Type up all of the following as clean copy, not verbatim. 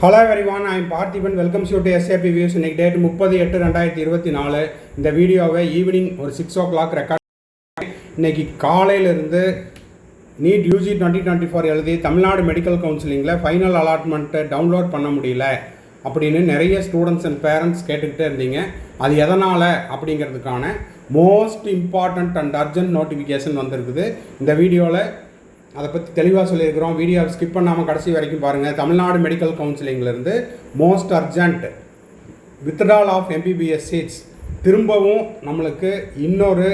Hello everyone, I am Parthiban. Welcomes you to SAP views. இன்னைக்கு date 30/8/2024. இந்த வீடியோவை evening ஒரு 6 o'clock ரெக்கார்ட். இன்னைக்கு காலையிலிருந்து நீட் யூஜி 2024 எழுதி தமிழ்நாடு மெடிக்கல் கவுன்சிலிங்கில் ஃபைனல் அலாட்மெண்ட்டை டவுன்லோட் பண்ண முடியல அப்படின்னு நிறைய ஸ்டூடெண்ட்ஸ் அண்ட் பேரண்ட்ஸ் கேட்டுக்கிட்டே இருந்தீங்க. அது எதனால் அப்படிங்கிறதுக்கான most important and urgent notification வந்திருக்குது. இந்த வீடியோவில் அதை பற்றி தெளிவாக சொல்லியிருக்கிறோம். வீடியோவை ஸ்கிப் பண்ணாமல் கடைசி வரைக்கும் பாருங்கள். தமிழ்நாடு மெடிக்கல் கவுன்சிலிங்லேருந்து most urgent withdrawal of MBBS seats, திரும்பவும் நம்மளுக்கு இன்னொரு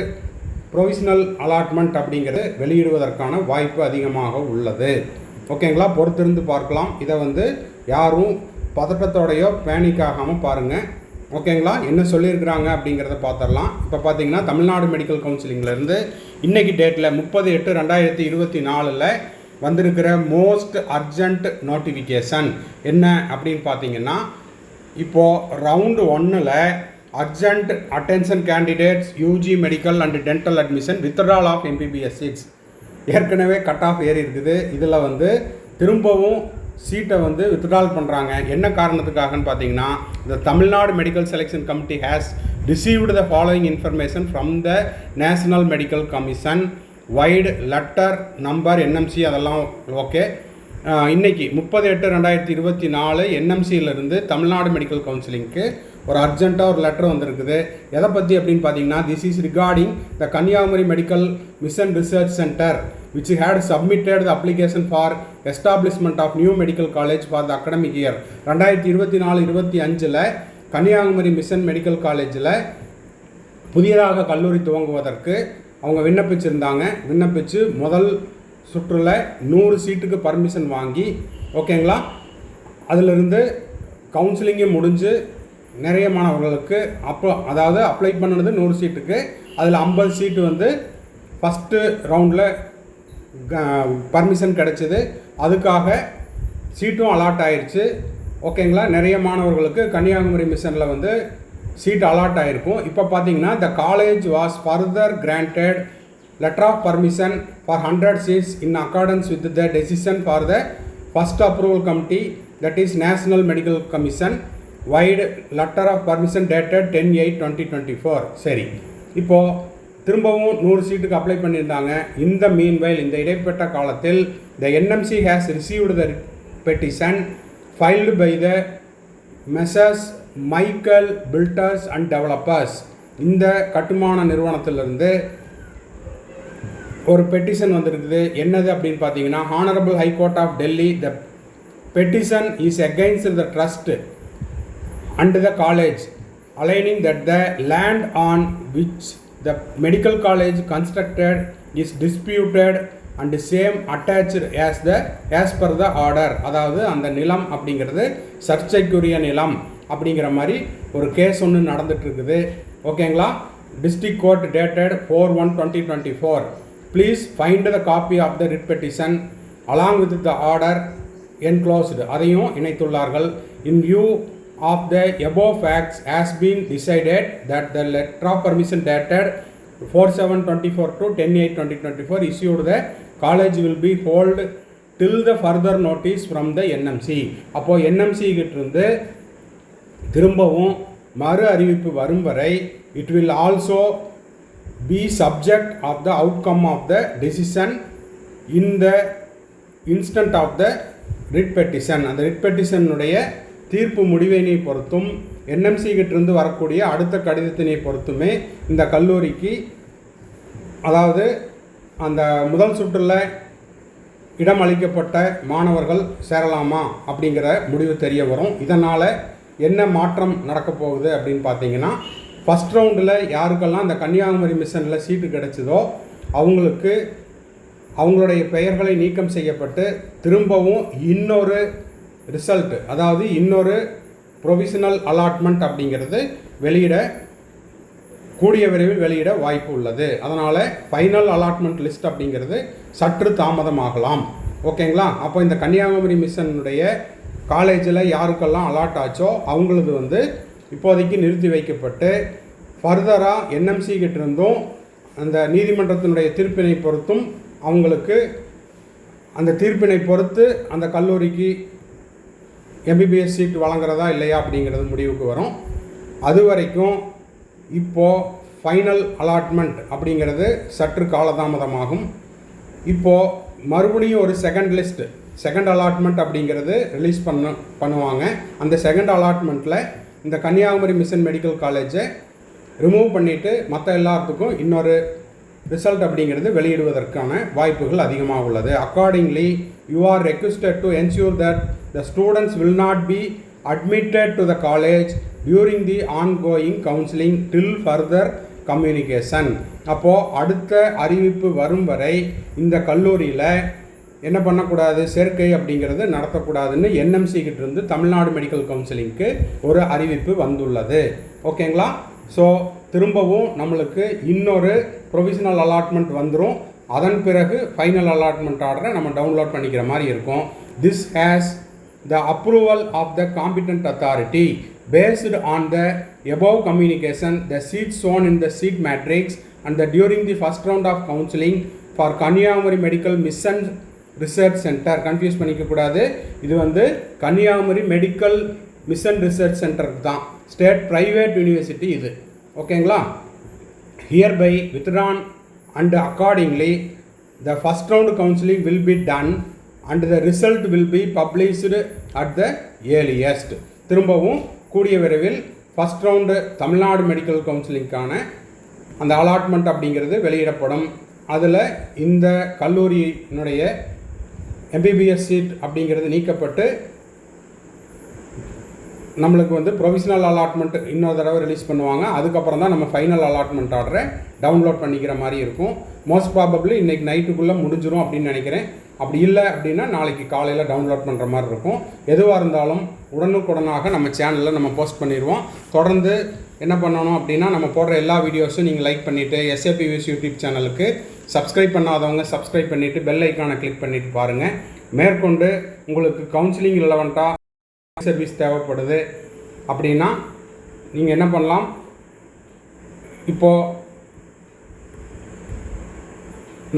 ப்ரொவிஷனல் அலாட்மெண்ட் அப்படிங்கிறது வெளியிடுவதற்கான வாய்ப்பு அதிகமாக உள்ளது. ஓகேங்களா, பொறுத்திருந்து பார்க்கலாம். இதை யாரும் பதட்டத்தோடையோ பேனிக் ஆகாமல் பாருங்கள். ஓகேங்களா, என்ன சொல்லியிருக்கிறாங்க அப்படிங்கிறத பார்த்துடலாம். இப்போ பார்த்தீங்கன்னா தமிழ்நாடு மெடிக்கல் கவுன்சிலிங்லேருந்து இன்றைக்கி டேட்டில் 30/8/2024 வந்திருக்கிற மோஸ்ட் அர்ஜென்ட் நோட்டிஃபிகேஷன் என்ன அப்படின்னு பார்த்தீங்கன்னா, இப்போது ரவுண்டு 1ல் urgent attention candidates UG medical and dental admission withdrawal of MBBS seats ஏற்கனவே கட் ஆஃப் ஏறி இருக்குது. இதில் திரும்பவும் சீட்டை வித்ட்ரால் பண்ணுறாங்க. என்ன காரணத்துக்காகன்னு பார்த்தீங்கன்னா, the Tamil Nadu medical selection committee has received the following information from the national medical commission vide letter number NMC அதெல்லாம் ஓகே. இன்றைக்கி 30/8/2024 என்எம்சியிலிருந்து தமிழ்நாடு மெடிக்கல் கவுன்சிலிங்க்கு ஒரு அர்ஜென்ட்டாக ஒரு லெட்டர் வந்திருக்குது. எதை பற்றி அப்படின்னு பார்த்தீங்கன்னா, this is regarding the Kanyakumari medical mission research centre which had submitted the application for establishment of new medical college for the academic year 2024-25 Kanyakumari mission medical காலேஜில் புதியதாக கல்லூரி துவங்குவதற்கு அவங்க விண்ணப்பிச்சிருந்தாங்க. விண்ணப்பித்து முதல் சுற்றில் 100 சீட்டுக்கு பர்மிஷன் வாங்கி, ஓகேங்களா, அதிலிருந்து கவுன்சிலிங்கே முடிஞ்சு நிறைய மாணவர்களுக்கு அப்ளை பண்ணுறது 100 சீட்டுக்கு, அதில் 50 சீட்டு ஃபஸ்ட்டு ரவுண்டில் பர்மிஷன் கிடச்சிது. அதுக்காக சீட்டும் அலாட் ஆயிடுச்சு. ஓகேங்களா, நிறைய மாணவர்களுக்கு கன்னியாகுமரி மிஷனில் சீட் அலாட் ஆகிருக்கும். இப்போ பார்த்தீங்கன்னா the college was further granted letter of permission for 100 seats in accordance with the decision for the first approval committee, that is National medical commission vide letter of permission dated 10/8/2024. சரி, இப்போது திரும்பவும் 100 சீட்டுக்கு apply பண்ணியிருந்தாங்க. இந்த meanwhile, இந்த இடைப்பட்ட காலத்தில் the NMC has received the petition filed by the Messrs Michael builders and developers. இந்த கட்டுமான நிறுவனத்திலிருந்து ஒரு பெட்டிஷன் வந்திருக்குது. என்னது அப்படின்னு பார்த்தீங்கன்னா, honourable high court of Delhi, the petition is against the trust and the college aligning that the land on which the medical college constructed is disputed and same attached as per the order. அதாவது அந்த நிலம் அப்படிங்கிறது சர்ச்சைக்குரிய நிலம் அப்படிங்கிற மாதிரி ஒரு case ஒன்று நடந்துட்டுருக்குது. ஓகேங்களா, district court dated 4/1/2024. Please find the copy of the writ petition along with the order enclosed, அதையும் இணைத்துள்ளார்கள். In view of the above facts has been decided that the letter of permission dated 4/7/24 to 10/8/2024 issued the college will be held till the further notice from the NMC. அப்போது NMC கிட்டிருந்து திரும்பவும் மறு அறிவிப்பு வரும் வரை it will also be subject of the outcome of the decision in the instant of the writ petition. அந்த writ petitionனுடைய தீர்ப்பு முடிவினை பொறுத்தும் என்எம்சி கிட்டிருந்து வரக்கூடிய அடுத்த கடிதத்தினை பொறுத்துமே இந்த கல்லூரிக்கு, அதாவது அந்த முதல் சுற்றில் இடம் அளிக்கப்பட்ட மாணவர்கள் சேரலாமா அப்படிங்கிற முடிவு தெரிய வரும். இதனால் என்ன மாற்றம் நடக்கப் போகுது அப்படின்னு பார்த்தீங்கன்னா, ஃபஸ்ட் ரவுண்டில் யாருக்கெல்லாம் இந்த கன்னியாகுமரி மிஷனில் சீட்டு கிடைச்சதோ அவங்களுக்கு அவங்களுடைய பெயர்களை நீக்கம் செய்யப்பட்டு திரும்பவும் இன்னொரு ரிசல்ட், அதாவது இன்னொரு ப்ரொவிஷனல் அலாட்மெண்ட் அப்படிங்கிறது கூடிய விரைவில் வெளியிட வாய்ப்பு உள்ளது. அதனால் ஃபைனல் அலாட்மெண்ட் லிஸ்ட் அப்படிங்கிறது சற்று தாமதமாகலாம். ஓகேங்களா, அப்போ இந்த கன்னியாகுமரி மிஷனுடைய காலேஜில் யாருக்கெல்லாம் அலாட் ஆச்சோ அவங்களது இப்போதைக்கு நிறுத்தி வைக்கப்பட்டு ஃபர்தராக என்எம்சி கிட்டிருந்தும் அந்த நீதிமன்றத்தினுடைய தீர்ப்பினை பொறுத்தும் அவங்களுக்கு அந்த தீர்ப்பினை பொறுத்து அந்த கல்லூரிக்கு எம்பிபிஎஸ் சீட் வழங்குறதா இல்லையா அப்படிங்கிறது முடிவுக்கு வரும். அது வரைக்கும் இப்போது ஃபைனல் அலாட்மெண்ட் அப்படிங்கிறது சற்று காலதாமதமாகும். இப்போது மறுபடியும் ஒரு செகண்ட் அலாட்மெண்ட் அப்படிங்கிறது ரிலீஸ் பண்ணுவாங்க. அந்த செகண்ட் அலாட்மெண்ட்டில் இந்த கன்னியாகுமரி மிஷன் மெடிக்கல் காலேஜை ரிமூவ் பண்ணிவிட்டு மற்ற எல்லாத்துக்கும் இன்னொரு ரிசல்ட் அப்படிங்கிறது வெளியிடுவதற்கான வாய்ப்புகள் அதிகமாக உள்ளது. Accordingly you are requested to ensure that the students will not be admitted to the college during the ongoing counseling till further communication. அப்போது அடுத்த அறிவிப்பு வரும் வரை இந்த கல்லூரியில் என்ன பண்ணக்கூடாது, சேர்க்கை அப்படிங்கிறது நடத்தக்கூடாதுன்னு என்எம்சி கிட்ட இருந்து தமிழ்நாடு மெடிக்கல் கவுன்சிலிங்க்கு ஒரு அறிவிப்பு வந்துள்ளது. ஓகேங்களா? ஸோ திரும்பவும் நம்மளுக்கு இன்னொரு ப்ரொவிஷனல் அலாட்மெண்ட் வந்துடும். அதன் பிறகு ஃபைனல் அலாட்மெண்ட் ஆர்டரை நம்ம டவுன்லோட் பண்ணிக்கிற மாதிரி இருக்கும். This has the approval of the competent authority based on the above communication, the seats shown in the seat matrix and the during the first round of counseling for Kanyakumari Medical Mission Research Center. Confuse பண்ணிக்க கூடாது. இது வந்து Kanyakumari medical mission research சென்டருக்கு தான், state private university இது. ஓகேங்களா? hereby withdrawn and accordingly the first round counseling will be done and the result will be published at the earliest. திரும்பவும் கூடிய விரைவில் ஃபஸ்ட் ரவுண்டு தமிழ்நாடு மெடிக்கல் கவுன்சிலிங்கான அந்த அலாட்மெண்ட் அப்படிங்கிறது வெளியிடப்படும். அதில் இந்த கல்லூரியினுடைய எம்பிபிஎஸ் சீட் அப்படிங்கிறது நீக்கப்பட்டு நம்மளுக்கு வந்து ப்ரொவிஷனல் அலாட்மெண்ட் இன்னொரு தடவை ரிலீஸ் பண்ணுவாங்க. அதுக்கப்புறம் தான் நம்ம ஃபைனல் அலாட்மெண்ட் ஆர்டரை டவுன்லோட் பண்ணிக்கிற மாதிரி இருக்கும். மோஸ்ட் ப்ராபப்ளி இன்றைக்கி நைட்டுக்குள்ளே முடிஞ்சிடும் அப்படின்னு நினைக்கிறேன். அப்படி இல்லை அப்படின்னா நாளைக்கு காலையில் டவுன்லோட் பண்ணுற மாதிரி இருக்கும். எதுவாக இருந்தாலும் உடனுக்குடனாக நம்ம சேனலில் நம்ம போஸ்ட் பண்ணிடுவோம். தொடர்ந்து என்ன பண்ணணும் அப்படின்னா, நம்ம போடுற எல்லா வீடியோஸும் நீங்கள் லைக் பண்ணிவிட்டு எஸ்ஏபிவிஎஸ் யூடியூப் சேனலுக்கு சப்ஸ்கிரைப் பண்ணாதவங்க சப்ஸ்கிரைப் பண்ணிவிட்டு பெல் ஐக்கானை கிளிக் பண்ணிவிட்டு பாருங்கள். மேற்கொண்டு உங்களுக்கு கவுன்சிலிங் ரிலவெண்ட்டாக சர்வீஸ் தேவைப்படுது அப்படின்னா நீங்கள் என்ன பண்ணலாம், இப்போது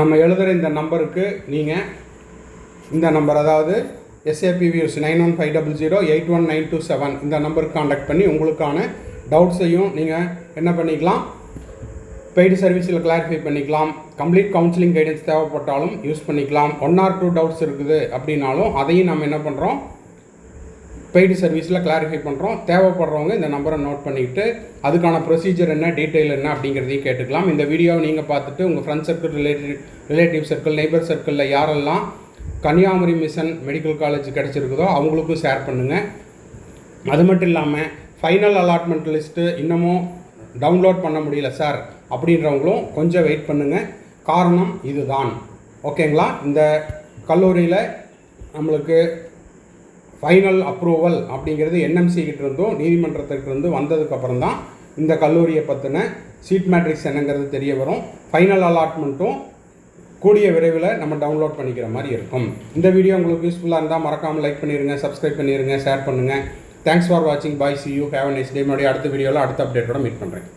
நம்ம எழுதுகிற இந்த நம்பருக்கு நீங்கள் இந்த நம்பர், அதாவது SAPVS 9150081927 இந்த நம்பருக்கு காண்டாக்ட் பண்ணி உங்களுக்கான டவுட்ஸையும் நீங்கள் என்ன பண்ணிக்கலாம், பெய்டு சர்வீஸில் கிளாரிஃபை பண்ணிக்கலாம். கம்ப்ளீட் கவுன்சிலிங் கைடன்ஸ் தேவைப்பட்டாலும் யூஸ் பண்ணிக்கலாம். 1 or 2 டவுட்ஸ் இருக்குது அப்படின்னாலும் அதையும் நம்ம என்ன பண்ணுறோம், பெய்டு சர்வீஸில் கிளாரிஃபை பண்ணுறோம். தேவைப்படுறவங்க இந்த நம்பரை நோட் பண்ணிக்கிட்டு அதுக்கான ப்ரொசீஜர் என்ன, டீட்டெயில் என்ன அப்படிங்கிறதையும் கேட்டுக்கலாம். இந்த வீடியோவை நீங்கள் பார்த்துட்டு உங்கள் friend circle, relative circle, neighbour சர்க்கிளில் யாரெல்லாம் கன்னியாகுமரி மிஷன் மெடிக்கல் காலேஜ் கிடச்சிருக்குதோ அவங்களுக்கும் ஷேர் பண்ணுங்கள். அது மட்டும் இல்லாமல் ஃபைனல் அலாட்மெண்ட் லிஸ்ட்டு இன்னமும் டவுன்லோட் பண்ண முடியல சார் அப்படின்றவங்களும் கொஞ்சம் வெயிட் பண்ணுங்கள். காரணம் இதுதான். ஓகேங்களா? இந்த கல்லூரியில் நம்மளுக்கு ஃபைனல் அப்ரூவல் அப்படிங்கிறது என்எம்சி கிட்ட இருந்தும் நீதிமன்றத்திற்கு இருந்து வந்ததுக்கப்புறம் தான் இந்த கல்லூரியை பற்றின சீட் மேட்ரிக்ஸ் என்னங்கிறது தெரிய வரும். ஃபைனல் அலாட்மெண்ட்டும் கூடிய விரைவில் நம்ம டவுன்லோட் பண்ணிக்கிற மாதிரி இருக்கும். இந்த வீடியோ உங்களுக்கு யூஸ்ஃபுல்லாக இருந்தால் மறக்காமல் லைக் பண்ணிடுங்க, சப்ஸ்கிரைப் பண்ணிடுங்க, ஷேர் பண்ணுங்கள். தேங்க்ஸ் ஃபார் வாட்சிங். Bye, see you, have a nice day. மறுபடியும் அடுத்த வீடியோவில் அடுத்த அப்டேட்டோட மீட் பண்ணுறேன்.